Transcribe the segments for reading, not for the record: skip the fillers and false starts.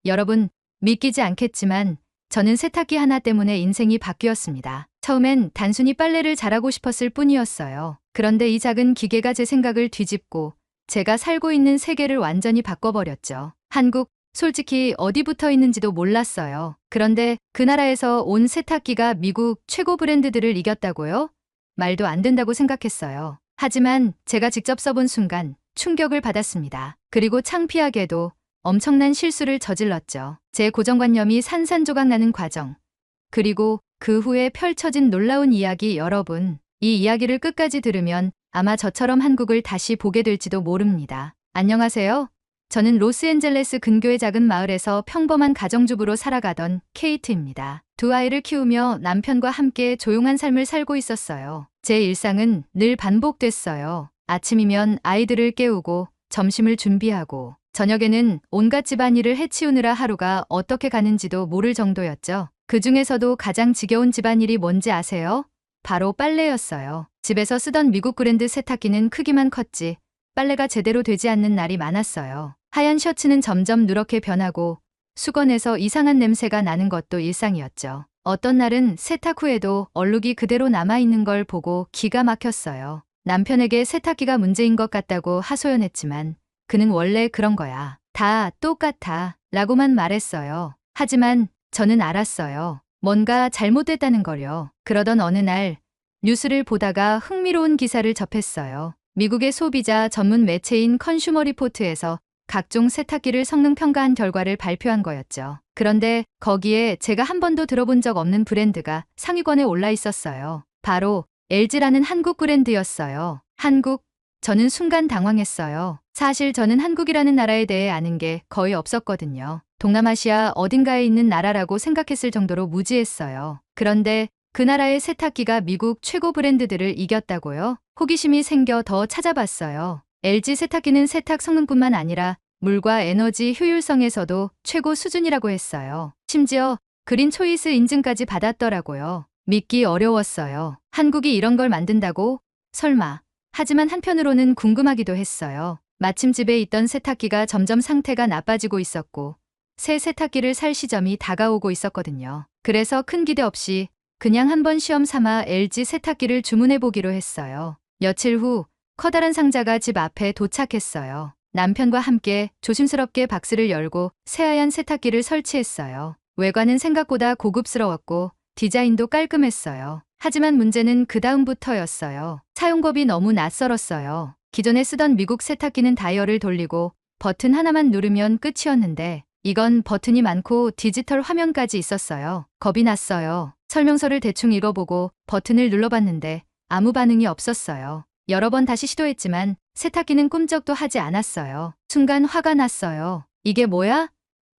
여러분, 믿기지 않겠지만 저는 세탁기 하나 때문에 인생이 바뀌었습니다. 처음엔 단순히 빨래를 잘하고 싶었을 뿐이었어요. 그런데 이 작은 기계가 제 생각을 뒤집고 제가 살고 있는 세계를 완전히 바꿔버렸죠. 한국, 솔직히 어디 붙어 있는지도 몰랐어요. 그런데 그 나라에서 온 세탁기가 미국 최고 브랜드들을 이겼다고요? 말도 안 된다고 생각했어요. 하지만 제가 직접 써본 순간 충격을 받았습니다. 그리고 창피하게도 엄청난 실수를 저질렀죠. 제 고정관념이 산산조각 나는 과정. 그리고 그 후에 펼쳐진 놀라운 이야기. 여러분, 이 이야기를 끝까지 들으면 아마 저처럼 한국을 다시 보게 될지도 모릅니다. 안녕하세요. 저는 로스앤젤레스 근교의 작은 마을에서 평범한 가정주부로 살아가던 케이트입니다. 두 아이를 키우며 남편과 함께 조용한 삶을 살고 있었어요. 제 일상은 늘 반복됐어요. 아침이면 아이들을 깨우고 점심을 준비하고 저녁에는 온갖 집안일을 해치우느라 하루가 어떻게 가는지도 모를 정도였죠. 그 중에서도 가장 지겨운 집안일이 뭔지 아세요? 바로 빨래였어요. 집에서 쓰던 미국 브랜드 세탁기는 크기만 컸지 빨래가 제대로 되지 않는 날이 많았어요. 하얀 셔츠는 점점 누렇게 변하고 수건에서 이상한 냄새가 나는 것도 일상이었죠. 어떤 날은 세탁 후에도 얼룩이 그대로 남아있는 걸 보고 기가 막혔어요. 남편에게 세탁기가 문제인 것 같다고 하소연했지만 그는 원래 그런 거야. 다 똑같아. 라고만 말했어요. 하지만 저는 알았어요. 뭔가 잘못됐다는 걸요. 그러던 어느 날 뉴스를 보다가 흥미로운 기사를 접했어요. 미국의 소비자 전문 매체인 컨슈머 리포트에서 각종 세탁기를 성능 평가한 결과를 발표한 거였죠. 그런데 거기에 제가 한 번도 들어본 적 없는 브랜드가 상위권에 올라 있었어요. 바로 LG라는 한국 브랜드였어요. 한국, 저는 순간 당황했어요. 사실 저는 한국이라는 나라에 대해 아는 게 거의 없었거든요. 동남아시아 어딘가에 있는 나라라고 생각했을 정도로 무지했어요. 그런데 그 나라의 세탁기가 미국 최고 브랜드들을 이겼다고요? 호기심이 생겨 더 찾아봤어요. LG 세탁기는 세탁 성능뿐만 아니라 물과 에너지 효율성에서도 최고 수준이라고 했어요. 심지어 그린 초이스 인증까지 받았더라고요. 믿기 어려웠어요. 한국이 이런 걸 만든다고? 설마. 하지만 한편으로는 궁금하기도 했어요. 마침 집에 있던 세탁기가 점점 상태가 나빠지고 있었고 새 세탁기를 살 시점이 다가오고 있었거든요. 그래서 큰 기대 없이 그냥 한번 시험 삼아 LG 세탁기를 주문해 보기로 했어요. 며칠 후 커다란 상자가 집 앞에 도착했어요. 남편과 함께 조심스럽게 박스를 열고 새하얀 세탁기를 설치했어요. 외관은 생각보다 고급스러웠고 디자인도 깔끔했어요. 하지만 문제는 그 다음부터였어요. 사용법이 너무 낯설었어요. 기존에 쓰던 미국 세탁기는 다이얼을 돌리고 버튼 하나만 누르면 끝이었는데 이건 버튼이 많고 디지털 화면까지 있었어요. 겁이 났어요. 설명서를 대충 읽어보고 버튼을 눌러봤는데 아무 반응이 없었어요. 여러 번 다시 시도했지만 세탁기는 꿈쩍도 하지 않았어요. 순간 화가 났어요. 이게 뭐야?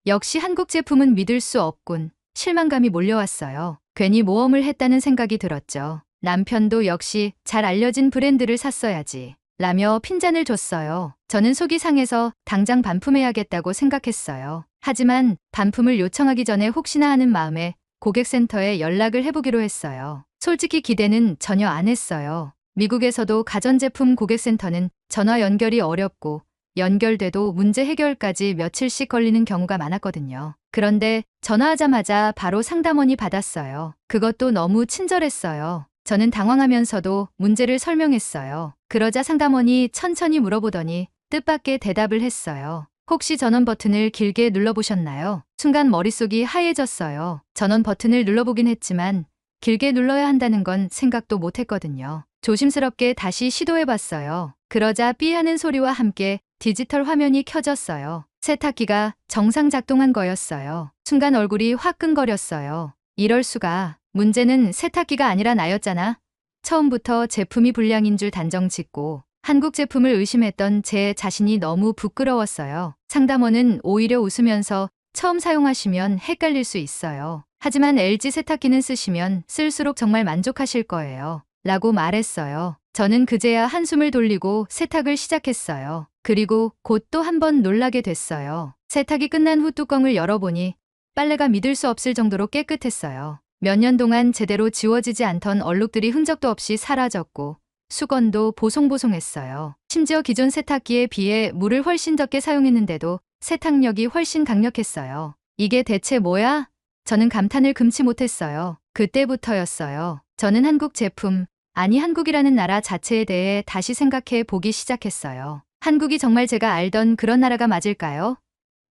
역시 한국 제품은 믿을 수 없군. 실망감이 몰려왔어요. 괜히 모험을 했다는 생각이 들었죠. 남편도 역시 잘 알려진 브랜드를 샀어야지. 라며 핀잔을 줬어요. 저는 속이 상해서 당장 반품해야겠다고 생각했어요. 하지만 반품을 요청하기 전에 혹시나 하는 마음에 고객센터에 연락을 해보기로 했어요. 솔직히 기대는 전혀 안 했어요. 미국에서도 가전제품 고객센터는 전화 연결이 어렵고 연결돼도 문제 해결까지 며칠씩 걸리는 경우가 많았거든요. 그런데 전화하자마자 바로 상담원이 받았어요. 그것도 너무 친절했어요. 저는 당황하면서도 문제를 설명했어요. 그러자 상담원이 천천히 물어보더니 뜻밖의 대답을 했어요. 혹시 전원 버튼을 길게 눌러보셨나요? 순간 머릿속이 하얘졌어요. 전원 버튼을 눌러보긴 했지만 길게 눌러야 한다는 건 생각도 못했거든요. 조심스럽게 다시 시도해봤어요. 그러자 삐 하는 소리와 함께 디지털 화면이 켜졌어요. 세탁기가 정상 작동한 거였어요. 순간 얼굴이 화끈거렸어요. 이럴 수가. 문제는 세탁기가 아니라 나였잖아. 처음부터 제품이 불량인 줄 단정 짓고 한국 제품을 의심했던 제 자신이 너무 부끄러웠어요. 상담원은 오히려 웃으면서 처음 사용하시면 헷갈릴 수 있어요. 하지만 LG 세탁기는 쓰시면 쓸수록 정말 만족하실 거예요. 라고 말했어요. 저는 그제야 한숨을 돌리고 세탁을 시작했어요. 그리고 곧 또 한 번 놀라게 됐어요. 세탁이 끝난 후 뚜껑을 열어보니 빨래가 믿을 수 없을 정도로 깨끗했어요. 몇 년 동안 제대로 지워지지 않던 얼룩들이 흔적도 없이 사라졌고 수건도 보송보송했어요. 심지어 기존 세탁기에 비해 물을 훨씬 적게 사용했는데도 세탁력이 훨씬 강력했어요. 이게 대체 뭐야? 저는 감탄을 금치 못했어요. 그때부터였어요. 저는 한국 제품, 아니 한국이라는 나라 자체에 대해 다시 생각해 보기 시작했어요. 한국이 정말 제가 알던 그런 나라가 맞을까요?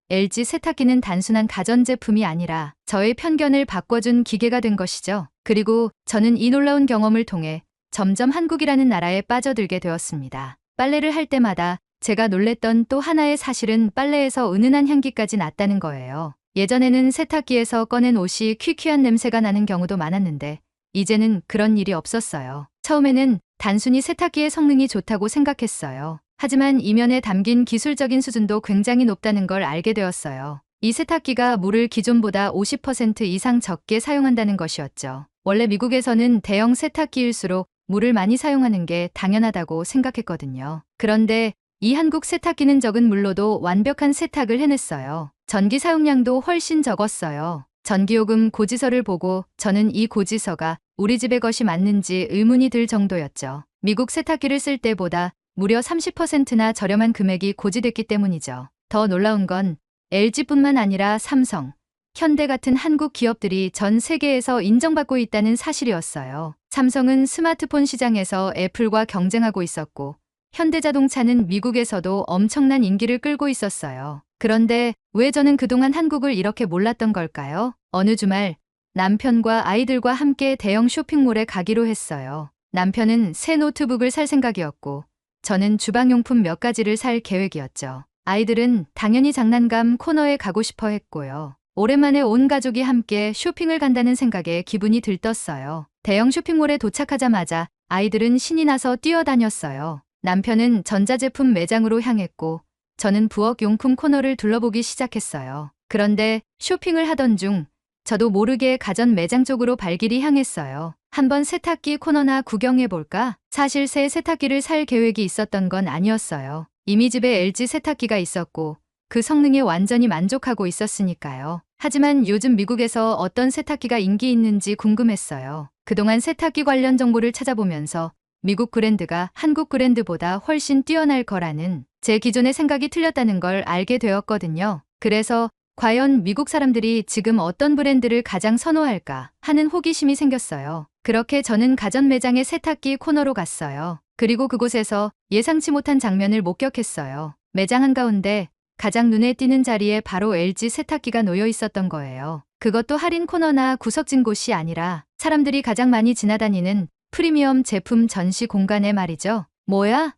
LG 세탁기는 단순한 가전제품이 아니라 저의 편견을 바꿔준 기계가 된 것이죠. 그리고 저는 이 놀라운 경험을 통해 점점 한국이라는 나라에 빠져들게 되었습니다. 빨래를 할 때마다 제가 놀랬던 또 하나의 사실은 빨래에서 은은한 향기까지 났다는 거예요. 예전에는 세탁기에서 꺼낸 옷이 퀴퀴한 냄새가 나는 경우도 많았는데 이제는 그런 일이 없었어요. 처음에는 단순히 세탁기의 성능이 좋다고 생각했어요. 하지만 이면에 담긴 기술적인 수준도 굉장히 높다는 걸 알게 되었어요. 이 세탁기가 물을 기존보다 50% 이상 적게 사용한다는 것이었죠. 원래 미국에서는 대형 세탁기일수록 물을 많이 사용하는 게 당연하다고 생각했거든요. 그런데 이 한국 세탁기는 적은 물로도 완벽한 세탁을 해냈어요. 전기 사용량도 훨씬 적었어요. 전기요금 고지서를 보고 저는 이 고지서가 우리 집의 것이 맞는지 의문이 들 정도였죠. 미국 세탁기를 쓸 때보다 무려 30%나 저렴한 금액이 고지됐기 때문이죠. 더 놀라운 건 LG뿐만 아니라 삼성, 현대 같은 한국 기업들이 전 세계에서 인정받고 있다는 사실이었어요. 삼성은 스마트폰 시장에서 애플과 경쟁하고 있었고 현대자동차는 미국에서도 엄청난 인기를 끌고 있었어요. 그런데 왜 저는 그동안 한국을 이렇게 몰랐던 걸까요? 어느 주말 남편과 아이들과 함께 대형 쇼핑몰에 가기로 했어요. 남편은 새 노트북을 살 생각이었고 저는 주방용품 몇 가지를 살 계획이었죠. 아이들은 당연히 장난감 코너에 가고 싶어 했고요. 오랜만에 온 가족이 함께 쇼핑을 간다는 생각에 기분이 들떴어요. 대형 쇼핑몰에 도착하자마자 아이들은 신이 나서 뛰어다녔어요. 남편은 전자제품 매장으로 향했고 저는 부엌용품 코너를 둘러보기 시작했어요. 그런데 쇼핑을 하던 중 저도 모르게 가전 매장 쪽으로 발길이 향했어요. 한번 세탁기 코너나 구경해볼까? 사실 새 세탁기를 살 계획이 있었던 건 아니었어요. 이미 집에 LG 세탁기가 있었고 그 성능에 완전히 만족하고 있었으니까요. 하지만 요즘 미국에서 어떤 세탁기가 인기 있는지 궁금했어요. 그동안 세탁기 관련 정보를 찾아보면서 미국 브랜드가 한국 브랜드보다 훨씬 뛰어날 거라는 제 기존의 생각이 틀렸다는 걸 알게 되었거든요. 그래서 과연 미국 사람들이 지금 어떤 브랜드를 가장 선호할까 하는 호기심이 생겼어요. 그렇게 저는 가전 매장의 세탁기 코너로 갔어요. 그리고 그곳에서 예상치 못한 장면을 목격했어요. 매장 한가운데 가장 눈에 띄는 자리에 바로 LG 세탁기가 놓여 있었던 거예요. 그것도 할인 코너나 구석진 곳이 아니라 사람들이 가장 많이 지나다니는 프리미엄 제품 전시 공간에 말이죠. 뭐야?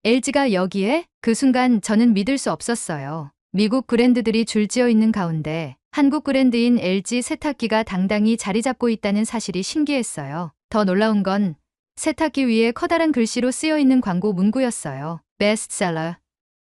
LG가 여기에? 그 순간 저는 믿을 수 없었어요. 미국 브랜드들이 줄지어 있는 가운데 한국 브랜드인 LG 세탁기가 당당히 자리 잡고 있다는 사실이 신기했어요. 더 놀라운 건 세탁기 위에 커다란 글씨로 쓰여 있는 광고 문구였어요. 베스트셀러,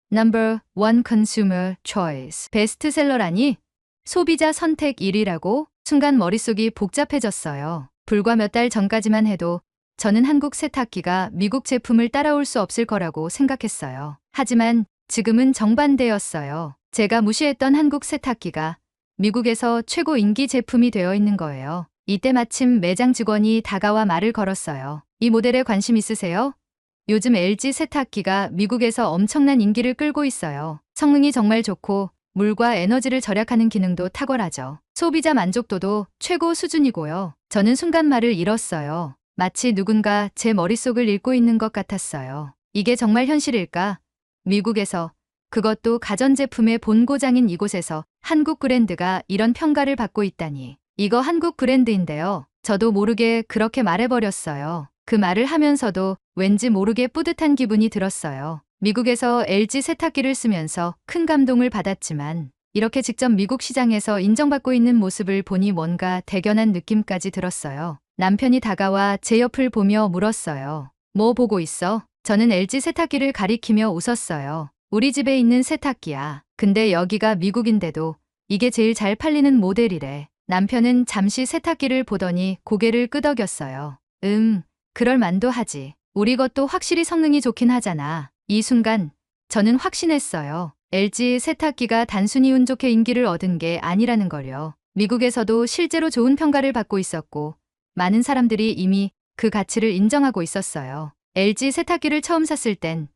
넘버 1 컨슈머 초이스. 베스트셀러라니? 소비자 선택 1위라고? 순간 머릿속이 복잡해졌어요. 불과 몇 달 전까지만 해도 저는 한국 세탁기가 미국 제품을 따라올 수 없을 거라고 생각했어요. 하지만 지금은 정반대였어요. 제가 무시했던 한국 세탁기가 미국에서 최고 인기 제품이 되어 있는 거예요. 이때 마침 매장 직원이 다가와 말을 걸었어요. 이 모델에 관심 있으세요? 요즘 LG 세탁기가 미국에서 엄청난 인기를 끌고 있어요. 성능이 정말 좋고 물과 에너지를 절약하는 기능도 탁월하죠. 소비자 만족도도 최고 수준이고요. 저는 순간 말을 잃었어요. 마치 누군가 제 머릿속을 읽고 있는 것 같았어요. 이게 정말 현실일까? 미국에서, 그것도 가전제품의 본고장인 이곳에서 한국 브랜드가 이런 평가를 받고 있다니. 이거 한국 브랜드인데요. 저도 모르게 그렇게 말해버렸어요. 그 말을 하면서도 왠지 모르게 뿌듯한 기분이 들었어요. 미국에서 LG 세탁기를 쓰면서 큰 감동을 받았지만 이렇게 직접 미국 시장에서 인정받고 있는 모습을 보니 뭔가 대견한 느낌까지 들었어요. 남편이 다가와 제 옆을 보며 물었어요. 뭐 보고 있어? 저는 LG 세탁기를 가리키며 웃었어요. 우리 집에 있는 세탁기야. 근데 여기가 미국인데도 이게 제일 잘 팔리는 모델이래. 남편은 잠시 세탁기를 보더니 고개를 끄덕였어요. 그럴 만도 하지. 우리 것도 확실히 성능이 좋긴 하잖아. 이 순간 저는 확신했어요. LG 세탁기가 단순히 운 좋게 인기를 얻은 게 아니라는 걸요. 미국에서도 실제로 좋은 평가를 받고 있었고 많은 사람들이 이미 그 가치를 인정하고 있었어요. LG 세탁기를 처음 샀을 땐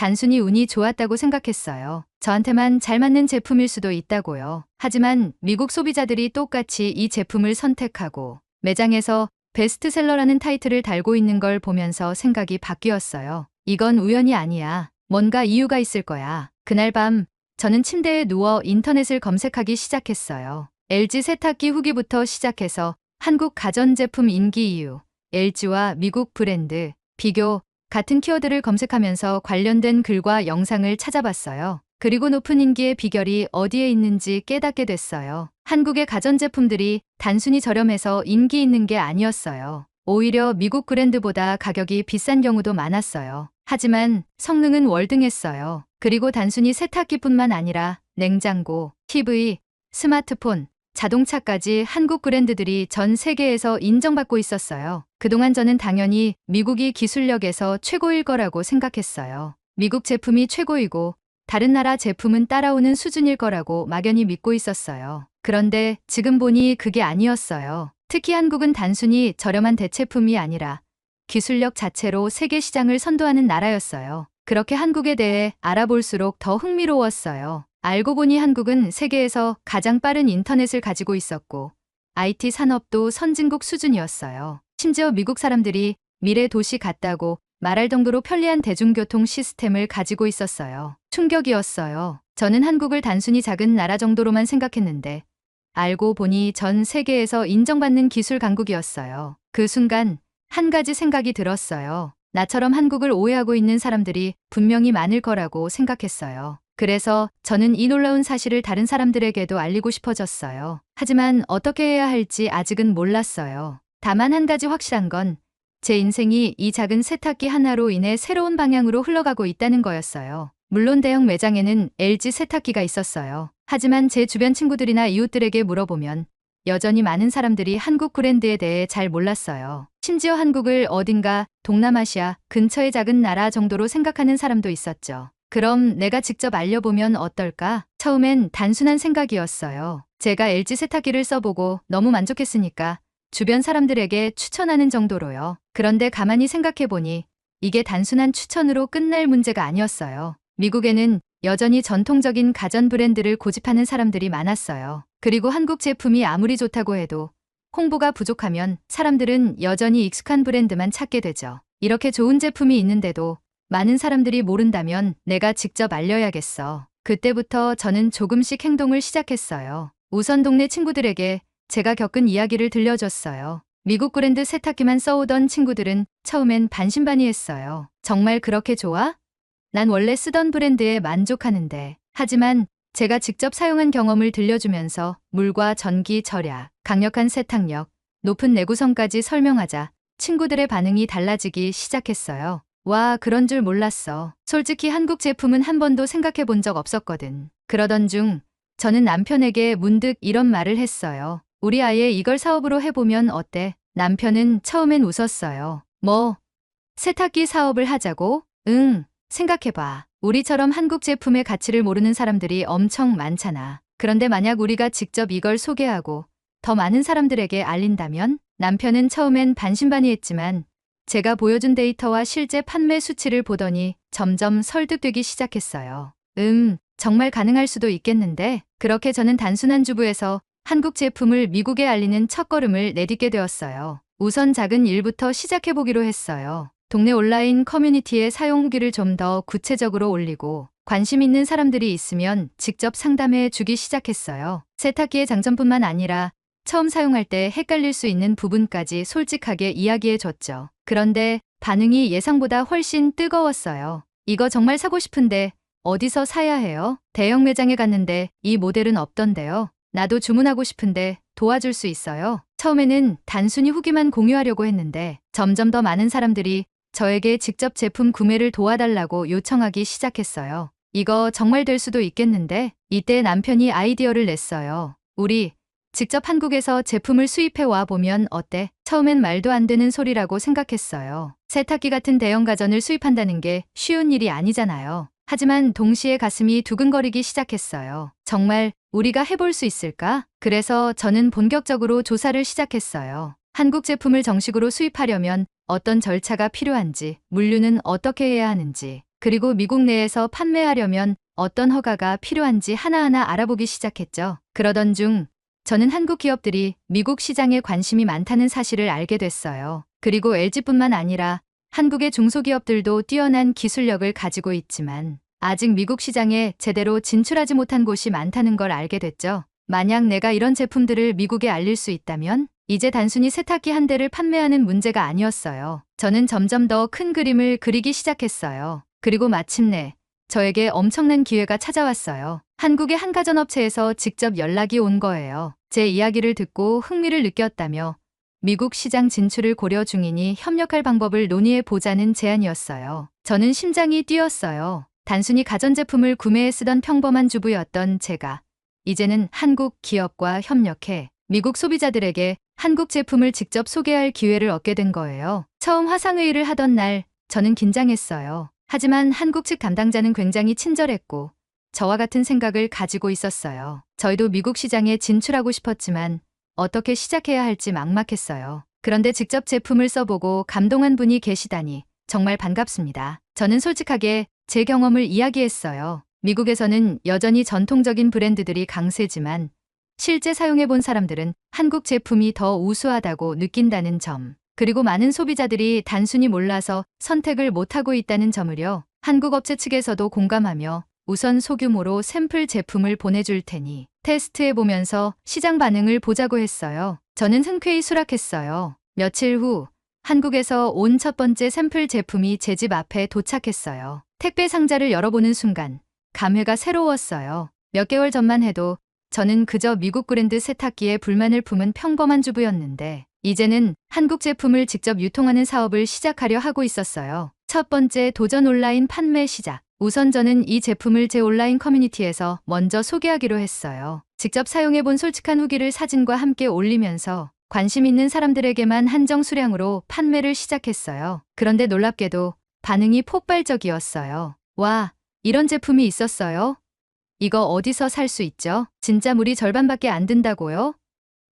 단순히 운이 좋았다고 생각했어요. 저한테만 잘 맞는 제품일 수도 있다고요. 하지만 미국 소비자들이 똑같이 이 제품을 선택하고 매장에서 베스트셀러라는 타이틀을 달고 있는 걸 보면서 생각이 바뀌었어요. 이건 우연이 아니야. 뭔가 이유가 있을 거야. 그날 밤 저는 침대에 누워 인터넷을 검색하기 시작했어요. LG 세탁기 후기부터 시작해서 한국 가전제품 인기 이유, LG와 미국 브랜드, 비교 같은 키워드를 검색하면서 관련된 글과 영상을 찾아봤어요. 그리고 높은 인기의 비결이 어디에 있는지 깨닫게 됐어요. 한국의 가전제품들이 단순히 저렴해서 인기 있는 게 아니었어요. 오히려 미국 브랜드보다 가격이 비싼 경우도 많았어요. 하지만 성능은 월등했어요. 그리고 단순히 세탁기뿐만 아니라 냉장고, TV, 스마트폰, 자동차까지 한국 브랜드들이 전 세계에서 인정받고 있었어요. 그동안 저는 당연히 미국이 기술력에서 최고일 거라고 생각했어요. 미국 제품이 최고이고 다른 나라 제품은 따라오는 수준일 거라고 막연히 믿고 있었어요. 그런데 지금 보니 그게 아니었어요. 특히 한국은 단순히 저렴한 대체품이 아니라 기술력 자체로 세계 시장을 선도하는 나라였어요. 그렇게 한국에 대해 알아볼수록 더 흥미로웠어요. 알고 보니 한국은 세계에서 가장 빠른 인터넷을 가지고 있었고 IT 산업도 선진국 수준이었어요. 심지어 미국 사람들이 미래 도시 같다고 말할 정도로 편리한 대중교통 시스템을 가지고 있었어요. 충격이었어요. 저는 한국을 단순히 작은 나라 정도로만 생각했는데 알고 보니 전 세계에서 인정받는 기술 강국이었어요. 그 순간 한 가지 생각이 들었어요. 나처럼 한국을 오해하고 있는 사람들이 분명히 많을 거라고 생각했어요. 그래서 저는 이 놀라운 사실을 다른 사람들에게도 알리고 싶어졌어요. 하지만 어떻게 해야 할지 아직은 몰랐어요. 다만 한 가지 확실한 건 제 인생이 이 작은 세탁기 하나로 인해 새로운 방향으로 흘러가고 있다는 거였어요. 물론 대형 매장에는 LG 세탁기가 있었어요. 하지만 제 주변 친구들이나 이웃들에게 물어보면 여전히 많은 사람들이 한국 브랜드에 대해 잘 몰랐어요. 심지어 한국을 어딘가 동남아시아 근처의 작은 나라 정도로 생각하는 사람도 있었죠. 그럼 내가 직접 알려보면 어떨까? 처음엔 단순한 생각이었어요. 제가 LG 세탁기를 써보고 너무 만족했으니까 주변 사람들에게 추천하는 정도로요. 그런데 가만히 생각해보니 이게 단순한 추천으로 끝날 문제가 아니었어요. 미국에는 여전히 전통적인 가전 브랜드를 고집하는 사람들이 많았어요. 그리고 한국 제품이 아무리 좋다고 해도 홍보가 부족하면 사람들은 여전히 익숙한 브랜드만 찾게 되죠. 이렇게 좋은 제품이 있는데도 많은 사람들이 모른다면 내가 직접 알려야겠어. 그때부터 저는 조금씩 행동을 시작했어요. 우선 동네 친구들에게 제가 겪은 이야기를 들려줬어요. 미국 브랜드 세탁기만 써오던 친구들은 처음엔 반신반의했어요. 정말 그렇게 좋아? 난 원래 쓰던 브랜드에 만족하는데. 하지만 제가 직접 사용한 경험을 들려주면서 물과 전기 절약, 강력한 세탁력, 높은 내구성까지 설명하자 친구들의 반응이 달라지기 시작했어요. 와, 그런 줄 몰랐어. 솔직히 한국 제품은 한 번도 생각해 본 적 없었거든. 그러던 중 저는 남편에게 문득 이런 말을 했어요. 우리 아예 이걸 사업으로 해보면 어때? 남편은 처음엔 웃었어요. 뭐, 세탁기 사업을 하자고? 응, 생각해봐. 우리처럼 한국 제품의 가치를 모르는 사람들이 엄청 많잖아. 그런데 만약 우리가 직접 이걸 소개하고 더 많은 사람들에게 알린다면? 남편은 처음엔 반신반의했지만 제가 보여준 데이터와 실제 판매 수치를 보더니 점점 설득되기 시작했어요. 정말 가능할 수도 있겠는데? 그렇게 저는 단순한 주부에서 한국 제품을 미국에 알리는 첫걸음을 내딛게 되었어요. 우선 작은 일부터 시작해보기로 했어요. 동네 온라인 커뮤니티에 사용 후기를 좀 더 구체적으로 올리고 관심 있는 사람들이 있으면 직접 상담해 주기 시작했어요. 세탁기의 장점뿐만 아니라 처음 사용할 때 헷갈릴 수 있는 부분까지 솔직하게 이야기해 줬죠. 그런데 반응이 예상보다 훨씬 뜨거웠어요. 이거 정말 사고 싶은데 어디서 사야 해요? 대형 매장에 갔는데 이 모델은 없던데요. 나도 주문하고 싶은데 도와줄 수 있어요? 처음에는 단순히 후기만 공유하려고 했는데 점점 더 많은 사람들이 저에게 직접 제품 구매를 도와달라고 요청하기 시작했어요. 이거 정말 될 수도 있겠는데? 이때 남편이 아이디어를 냈어요. 우리 직접 한국에서 제품을 수입해 와 보면 어때? 처음엔 말도 안 되는 소리라고 생각했어요. 세탁기 같은 대형 가전을 수입한다는 게 쉬운 일이 아니잖아요. 하지만 동시에 가슴이 두근거리기 시작했어요. 정말 우리가 해볼 수 있을까? 그래서 저는 본격적으로 조사를 시작했어요. 한국 제품을 정식으로 수입하려면 어떤 절차가 필요한지, 물류는 어떻게 해야 하는지, 그리고 미국 내에서 판매하려면 어떤 허가가 필요한지 하나하나 알아보기 시작했죠. 그러던 중 저는 한국 기업들이 미국 시장에 관심이 많다는 사실을 알게 됐어요. 그리고 LG뿐만 아니라 한국의 중소기업들도 뛰어난 기술력을 가지고 있지만 아직 미국 시장에 제대로 진출하지 못한 곳이 많다는 걸 알게 됐죠. 만약 내가 이런 제품들을 미국에 알릴 수 있다면 이제 단순히 세탁기 한 대를 판매하는 문제가 아니었어요. 저는 점점 더 큰 그림을 그리기 시작했어요. 그리고 마침내 저에게 엄청난 기회가 찾아왔어요. 한국의 한 가전업체에서 직접 연락이 온 거예요. 제 이야기를 듣고 흥미를 느꼈다며 미국 시장 진출을 고려 중이니 협력할 방법을 논의해 보자는 제안이었어요. 저는 심장이 뛰었어요. 단순히 가전제품을 구매해 쓰던 평범한 주부였던 제가 이제는 한국 기업과 협력해 미국 소비자들에게 한국 제품을 직접 소개할 기회를 얻게 된 거예요. 처음 화상회의를 하던 날 저는 긴장했어요. 하지만 한국 측 담당자는 굉장히 친절했고 저와 같은 생각을 가지고 있었어요. 저희도 미국 시장에 진출하고 싶었지만 어떻게 시작해야 할지 막막했어요. 그런데 직접 제품을 써보고 감동한 분이 계시다니 정말 반갑습니다. 저는 솔직하게 제 경험을 이야기했어요. 미국에서는 여전히 전통적인 브랜드들이 강세지만 실제 사용해본 사람들은 한국 제품이 더 우수하다고 느낀다는 점, 그리고 많은 소비자들이 단순히 몰라서 선택을 못하고 있다는 점을요. 한국 업체 측에서도 공감하며 우선 소규모로 샘플 제품을 보내줄 테니 테스트해보면서 시장 반응을 보자고 했어요. 저는 흔쾌히 수락했어요. 며칠 후 한국에서 온 첫 번째 샘플 제품이 제 집 앞에 도착했어요. 택배 상자를 열어보는 순간 감회가 새로웠어요. 몇 개월 전만 해도 저는 그저 미국 브랜드 세탁기에 불만을 품은 평범한 주부였는데 이제는 한국 제품을 직접 유통하는 사업을 시작하려 하고 있었어요. 첫 번째 도전 온라인 판매 시작. 우선 저는 이 제품을 제 온라인 커뮤니티에서 먼저 소개하기로 했어요. 직접 사용해본 솔직한 후기를 사진과 함께 올리면서 관심 있는 사람들에게만 한정 수량으로 판매를 시작했어요. 그런데 놀랍게도 반응이 폭발적이었어요. 와, 이런 제품이 있었어요? 이거 어디서 살 수 있죠? 진짜 물이 절반밖에 안 든다고요?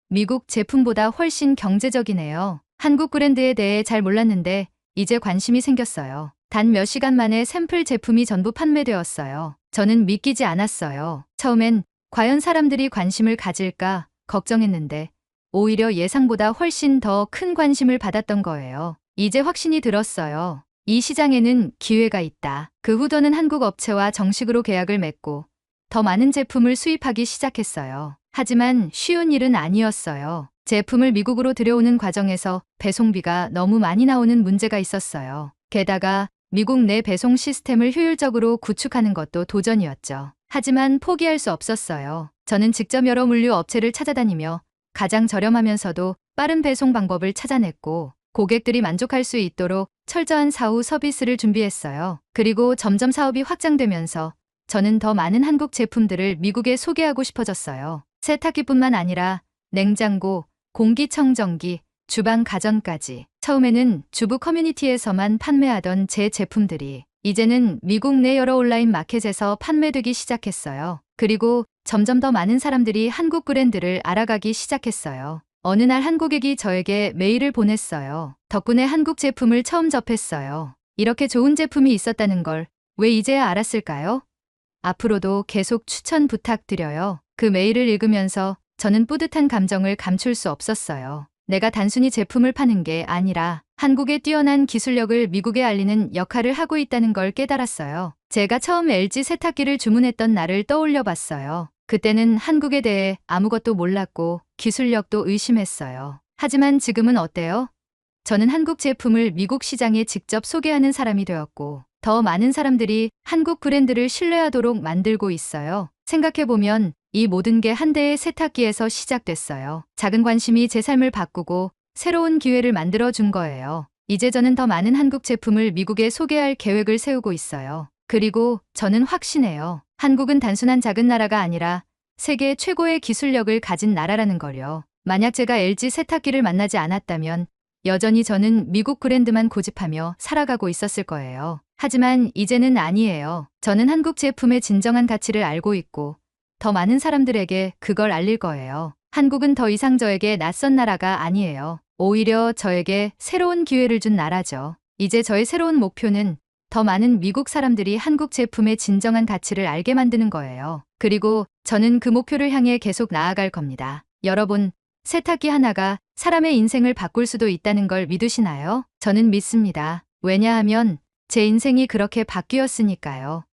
미국 제품보다 훨씬 경제적이네요. 한국 브랜드에 대해 잘 몰랐는데 이제 관심이 생겼어요. 단 몇 시간 만에 샘플 제품이 전부 판매되었어요. 저는 믿기지 않았어요. 처음엔 과연 사람들이 관심을 가질까 걱정했는데 오히려 예상보다 훨씬 더 큰 관심을 받았던 거예요. 이제 확신이 들었어요. 이 시장에는 기회가 있다. 그 후 저는 한국 업체와 정식으로 계약을 맺고 더 많은 제품을 수입하기 시작했어요. 하지만 쉬운 일은 아니었어요. 제품을 미국으로 들여오는 과정에서 배송비가 너무 많이 나오는 문제가 있었어요. 게다가 미국 내 배송 시스템을 효율적으로 구축하는 것도 도전이었죠. 하지만 포기할 수 없었어요. 저는 직접 여러 물류 업체를 찾아다니며 가장 저렴하면서도 빠른 배송 방법을 찾아냈고 고객들이 만족할 수 있도록 철저한 사후 서비스를 준비했어요. 그리고 점점 사업이 확장되면서 저는 더 많은 한국 제품들을 미국에 소개하고 싶어졌어요. 세탁기뿐만 아니라 냉장고, 공기청정기, 주방 가전까지. 처음에는 주부 커뮤니티에서만 판매하던 제 제품들이 이제는 미국 내 여러 온라인 마켓에서 판매되기 시작했어요. 그리고 점점 더 많은 사람들이 한국 브랜드를 알아가기 시작했어요. 어느 날 한 고객이 저에게 메일을 보냈어요. 덕분에 한국 제품을 처음 접했어요. 이렇게 좋은 제품이 있었다는 걸 왜 이제야 알았을까요? 앞으로도 계속 추천 부탁드려요. 그 메일을 읽으면서 저는 뿌듯한 감정을 감출 수 없었어요. 내가 단순히 제품을 파는 게 아니라 한국의 뛰어난 기술력을 미국에 알리는 역할을 하고 있다는 걸 깨달았어요. 제가 처음 LG 세탁기를 주문했던 날을 떠올려 봤어요. 그때는 한국에 대해 아무것도 몰랐고 기술력도 의심했어요. 하지만 지금은 어때요? 저는 한국 제품을 미국 시장에 직접 소개하는 사람이 되었고 더 많은 사람들이 한국 브랜드를 신뢰하도록 만들고 있어요. 생각해보면 이 모든 게 한 대의 세탁기에서 시작됐어요. 작은 관심이 제 삶을 바꾸고 새로운 기회를 만들어 준 거예요. 이제 저는 더 많은 한국 제품을 미국에 소개할 계획을 세우고 있어요. 그리고 저는 확신해요. 한국은 단순한 작은 나라가 아니라 세계 최고의 기술력을 가진 나라라는 걸요. 만약 제가 LG 세탁기를 만나지 않았다면 여전히 저는 미국 브랜드만 고집하며 살아가고 있었을 거예요. 하지만 이제는 아니에요. 저는 한국 제품의 진정한 가치를 알고 있고 더 많은 사람들에게 그걸 알릴 거예요. 한국은 더 이상 저에게 낯선 나라가 아니에요. 오히려 저에게 새로운 기회를 준 나라죠. 이제 저의 새로운 목표는 더 많은 미국 사람들이 한국 제품의 진정한 가치를 알게 만드는 거예요. 그리고 저는 그 목표를 향해 계속 나아갈 겁니다. 여러분, 세탁기 하나가 사람의 인생을 바꿀 수도 있다는 걸 믿으시나요? 저는 믿습니다. 왜냐하면 제 인생이 그렇게 바뀌었으니까요.